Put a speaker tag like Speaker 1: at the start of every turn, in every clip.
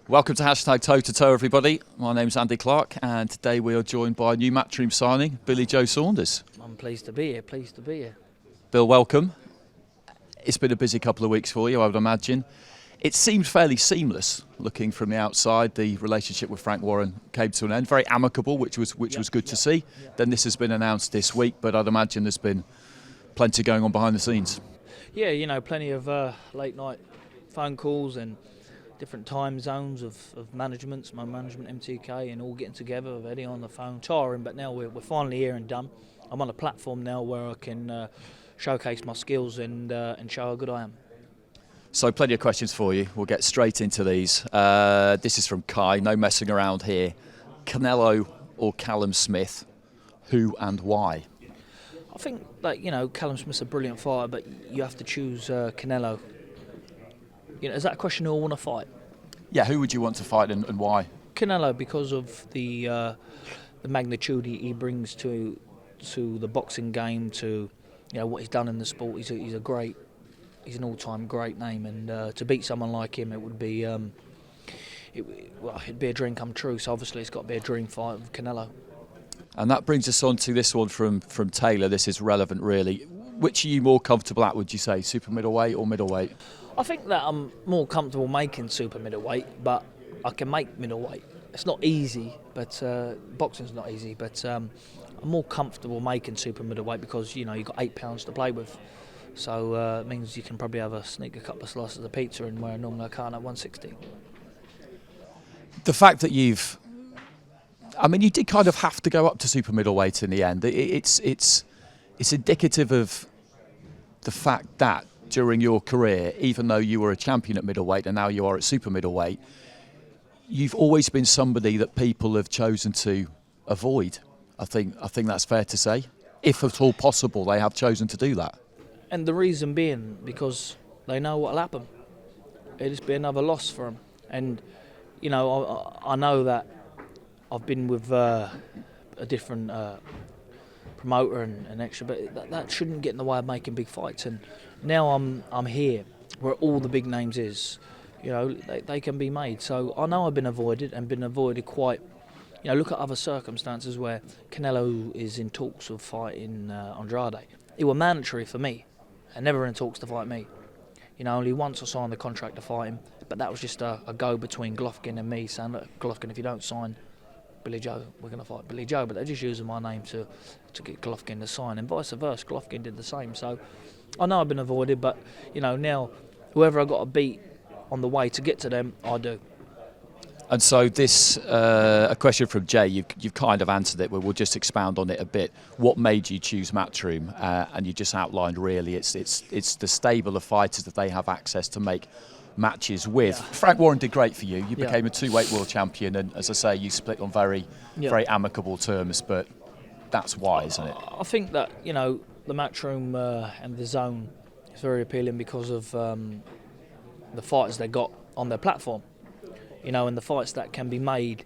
Speaker 1: Welcome to hashtag Toe-to-Toe, everybody. My name's Andy Clarke, and today we are joined by a new Matchroom signing, Joe Saunders.
Speaker 2: I'm pleased to be here,
Speaker 1: Bill, welcome. It's been a busy couple of weeks for you, I would imagine. It seemed fairly seamless, looking from the outside. The relationship with Frank Warren came to an end, very amicable, which was good to see. Then this has been announced this week, but I'd imagine there's been plenty going on behind the scenes.
Speaker 2: Yeah, plenty of late night phone calls and different time zones of managements, my management, MTK, and all getting together with Eddie on the phone, tiring, but now we're finally here and done. I'm on a platform now where I can showcase my skills and show how good I am.
Speaker 1: So plenty of questions for you. We'll get straight into these. This is from Kai, no messing around here. Canelo or Callum Smith, who and why?
Speaker 2: I think that, Callum Smith's a brilliant fighter, but you have to choose Canelo. Is that a question who I want to fight?
Speaker 1: Yeah, who would you want to fight and why?
Speaker 2: Canelo, because of the magnitude he brings to the boxing game, to what he's done in the sport. He's an all-time great name, and to beat someone like him, it would be it'd be a dream come true. So obviously, it's got to be a dream fight with Canelo.
Speaker 1: And that brings us on to this one from Taylor. This is relevant, really. Which are you more comfortable at, would you say, super middleweight or middleweight?
Speaker 2: I think that I'm more comfortable making super middleweight, but I can make middleweight. It's not easy, but boxing's not easy. But I'm more comfortable making super middleweight because you've got 8 pounds to play with, so it means you can probably sneak a couple of slices of pizza in where normally I can't at 160.
Speaker 1: The fact that you did kind of have to go up to super middleweight in the end. It's indicative of the fact that during your career, even though you were a champion at middleweight and now you are at super middleweight, you've always been somebody that people have chosen to avoid. I think that's fair to say. If at all possible, they have chosen to do that.
Speaker 2: And the reason being because they know what'll happen. It'll just be another loss for them. And I know that I've been with a different promoter and extra, but that shouldn't get in the way of making big fights. And now I'm here where all the big names is. They can be made. So I know I've been avoided quite. Look at other circumstances where Canelo is in talks of fighting Andrade. It was mandatory for me, and never in talks to fight me. Only once I signed the contract to fight him, but that was just a go between Golovkin and me, saying, look, Golovkin, if you don't sign Billy Joe, we're going to fight Billy Joe. But they're just using my name to get Golovkin to sign, and vice versa. Golovkin did the same. So I know I've been avoided, but now whoever I got to beat on the way to get to them, I do.
Speaker 1: And so this, a question from Jay, you've kind of answered it, but we'll just expound on it a bit. What made you choose Matchroom? And you just outlined really, it's the stable of fighters that they have access to make matches with. Yeah. Frank Warren did great for you. You became a two-weight world champion, and as I say, you split on very amicable terms, but that's why, isn't it?
Speaker 2: I think that, the Matchroom and the Zone is very appealing because of the fighters they got on their platform. And the fights that can be made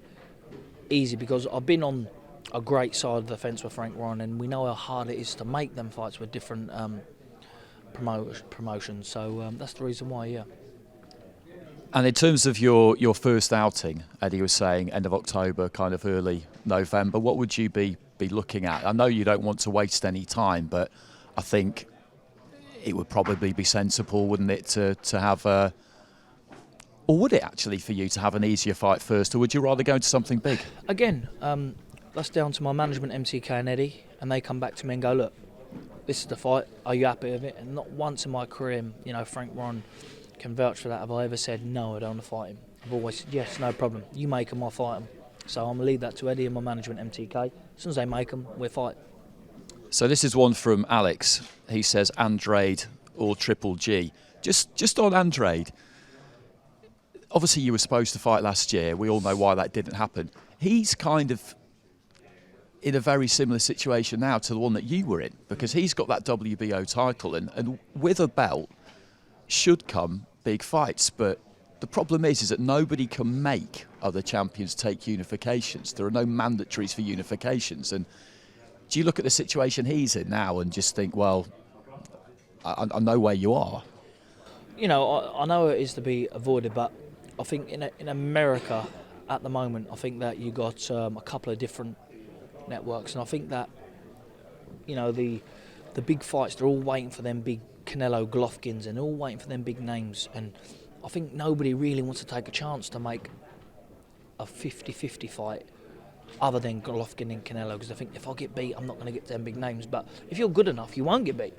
Speaker 2: easy, because I've been on a great side of the fence with Frank Warren, and we know how hard it is to make them fights with different promotions. So that's the reason why, yeah.
Speaker 1: And in terms of your first outing, Eddie was saying end of October, kind of early November, what would you be looking at? I know you don't want to waste any time, but I think it would probably be sensible, wouldn't it, to have a... Or would it actually for you to have an easier fight first, or would you rather go into something big?
Speaker 2: Again, that's down to my management, MTK and Eddie, and they come back to me and go, look, this is the fight, are you happy with it? And not once in my career, Frank Warren can vouch for that, have I ever said, no, I don't want to fight him. I've always said, yes, no problem, you make them, I'll fight them. So I'm going to leave that to Eddie and my management, MTK. As soon as they make them, we'll fight.
Speaker 1: So this is one from Alex. He says, Andrade or Triple G. Just on Andrade, obviously you were supposed to fight last year. We all know why that didn't happen. He's kind of in a very similar situation now to the one that you were in, because he's got that WBO title, and with a belt should come big fights. But the problem is that nobody can make other champions take unifications. There are no mandatories for unifications. And do you look at the situation he's in now and just think, well, I know where you are?
Speaker 2: I know it is to be avoided, but I think in America at the moment, I think that you got a couple of different networks, and I think that the big fights, they're all waiting for them big Canelo, Golovkins, and they're all waiting for them big names. And I think nobody really wants to take a chance to make a 50-50 fight other than Golovkin and Canelo, because I think if I get beat, I'm not going to get them big names. But if you're good enough, you won't get beat.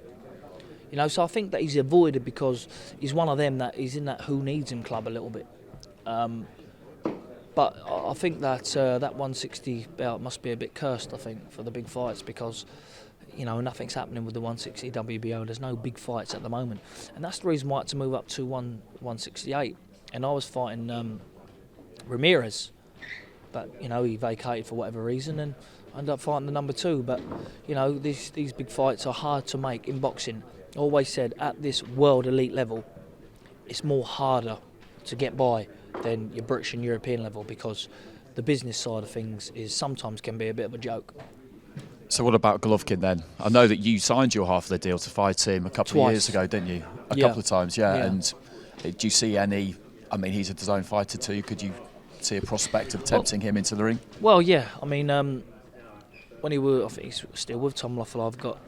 Speaker 2: So I think that he's avoided because he's one of them that he's in that who needs him club a little bit. But I think that that 160 belt must be a bit cursed, I think, for the big fights, because nothing's happening with the 160 WBO. There's no big fights at the moment, and that's the reason why I had to move up to 168. And I was fighting Ramirez, but he vacated for whatever reason, and I ended up fighting the number 2. But these big fights are hard to make in boxing. I always said at this world elite level, it's more harder to get by than your British and European level, because the business side of things sometimes can be a bit of a joke.
Speaker 1: So what about Golovkin then? I know that you signed your half of the deal to fight him a couple of years ago, didn't you? A couple of times, yeah. And do you see any? I mean, he's a DAZN fighter too. Could you see a prospect of tempting him into the ring?
Speaker 2: Well, yeah. I mean, when I think he's still with Tom Loeffler. I've got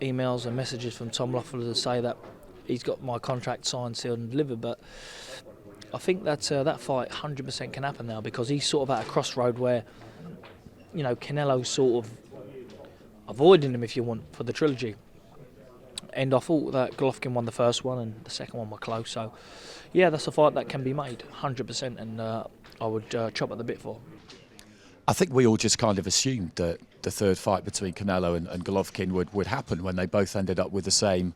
Speaker 2: emails and messages from Tom Loeffler to say that he's got my contract signed, sealed, and delivered. But I think that that fight 100% can happen now, because he's sort of at a crossroad where Canelo's sort of avoiding him, if you want, for the trilogy. And I thought that Golovkin won the first one and the second one were close. So, yeah, that's a fight that can be made 100%, and I would chop at the bit for.
Speaker 1: I think we all just kind of assumed that the third fight between Canelo and Golovkin would happen when they both ended up with the same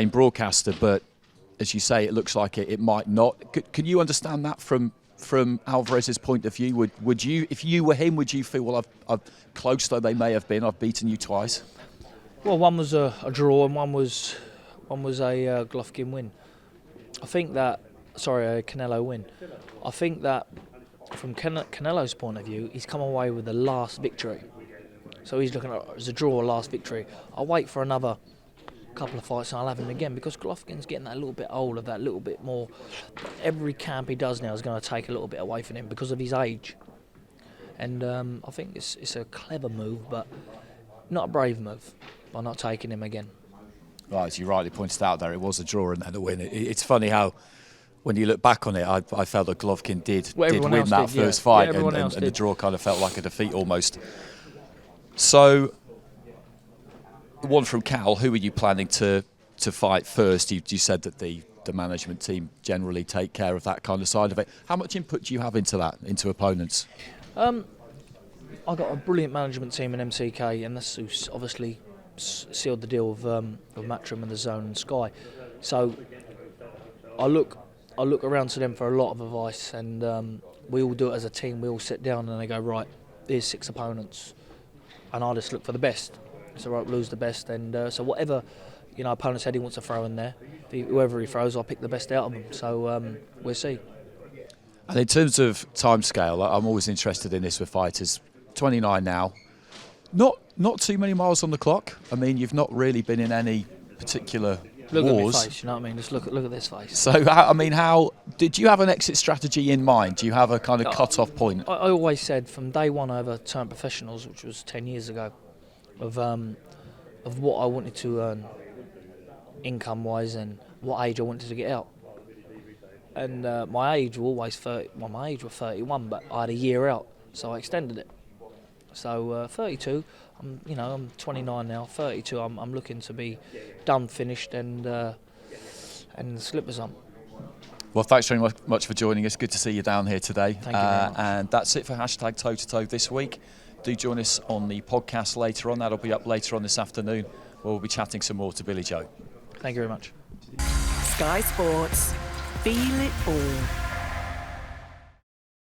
Speaker 1: broadcaster. But as you say, it looks like it might not. Can you understand that from Alvarez's point of view? Would you, if you were him, would you feel, well, I've close though they may have been, I've beaten you twice?
Speaker 2: Well, one was a draw and one was a Golovkin win. I think that, a Canelo win. I think that from Canelo's point of view, he's come away with the last victory. So he's looking at it as a draw, last victory. I'll wait for another couple of fights and I'll have him again, because Golovkin's getting that little bit older, that little bit more. Every camp he does now is going to take a little bit away from him because of his age. And I think it's a clever move, but not a brave move by not taking him again.
Speaker 1: Right, as you rightly pointed out there, it was a draw and then a win. It's funny how, when you look back on it, I felt that Golovkin did win that first fight, and the draw kind of felt like a defeat almost. So, one from Cal, who are you planning to fight first? You said that the management team generally take care of that kind of side of it. How much input do you have into that, into opponents?
Speaker 2: I've got a brilliant management team in MCK, and that's who's obviously sealed the deal with Matchroom and DAZN and Sky. So I look around to them for a lot of advice, and we all do it as a team. We all sit down and they go, right, here's 6 opponents, and I just look for the best. So right, lose the best, and so whatever opponent's head he wants to throw in there, whoever he throws, I'll pick the best out of them. So we'll see.
Speaker 1: And in terms of timescale, I'm always interested in this with fighters. 29 now, not too many miles on the clock. I mean, you've not really been in any particular
Speaker 2: Look
Speaker 1: wars.
Speaker 2: at my face, you know what I mean? Just look at this face.
Speaker 1: So, how did you have an exit strategy in mind? Do you have a kind of cut-off point?
Speaker 2: I always said from day one I ever turned professionals, which was 10 years ago, of what I wanted to earn income-wise and what age I wanted to get out. And my age was always 30. Well, my age was 31, but I had a year out, so I extended it. So 32. I'm 29 now. 32. I'm looking to be done, finished, and the slippers on.
Speaker 1: Well, thanks very much for joining us. Good to see you down here today.
Speaker 2: Thank you very much.
Speaker 1: And that's it for hashtag Toe to Toe this week. Do join us on the podcast later on. That'll be up later on this afternoon, where we'll be chatting some more to Billy Joe.
Speaker 2: Thank you very much.
Speaker 3: Sky Sports. Feel it all.